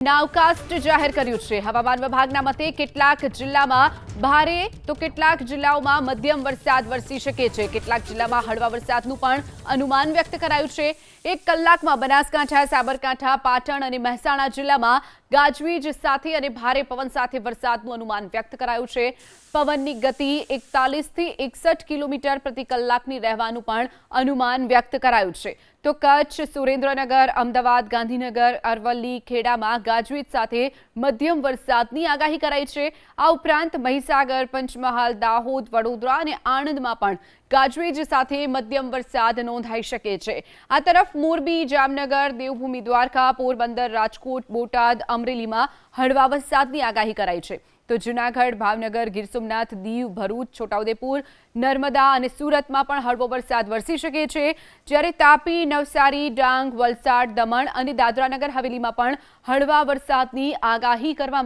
Nowcast જાહેર કર્યું છે। હવામાન વિભાગના મતે કેટલાક જિલ્લામાં ભારે તો કેટલાક જિલ્લાઓમાં મધ્યમ વરસાદ વરસી શકે છે। કેટલાક જિલ્લામાં હળવા વરસાદનું પણ અનુમાન વ્યક્ત કરાયું છે। 1 કલાકમાં બનાસકાંઠા, સાબરકાંઠા, પાટણ અને મહેસાણા જિલ્લામાં ગાજવીજ સાથે અને ભારે પવન સાથે વરસાદનું અનુમાન વ્યક્ત કરાયું છે। પવનની ગતિ 41 થી 61 કિલોમીટર પ્રતિ કલાકની રહેવાનું પણ અનુમાન વ્યક્ત કરાયું છે। તો કચ્છ, સુરેન્દ્રનગર, અમદાવાદ, ગાંધીનગર, અરવલ્લી, ખેડામાં ગાજવીજ સાથે મધ્યમ વરસાદની આગાહી કરાઈ છે। આ ઉપરાંત મહીસાગર, પંચમહાલ, દાહોદ, વડોદરા અને આણંદમાં પણ ગાજવીજ સાથે મધ્યમ વરસાદ નોંધાઈ શકે છે। આ તરફ મોરબી, જામનગર, દેવભૂમિ દ્વારકા, પોરબંદર, રાજકોટ, બોટાદ, અમરેલીમાં હળવા વરસાદની આગાહી કરાઈ છે। તો જૂનાગઢ, ભાવનગર, ગીર સોમનાથ, દીવ, ભરૂચ, છોટાઉદેપુર, નર્મદા અને સુરતમાં પણ હળવો વરસાદ વરસી શકે છે। જ્યારે તાપી, નવસારી, ડાંગ, વલસાડ, દમણ અને દાદરાનગર હવેલીમાં પણ હળવા વરસાદની આગાહી કરવામાં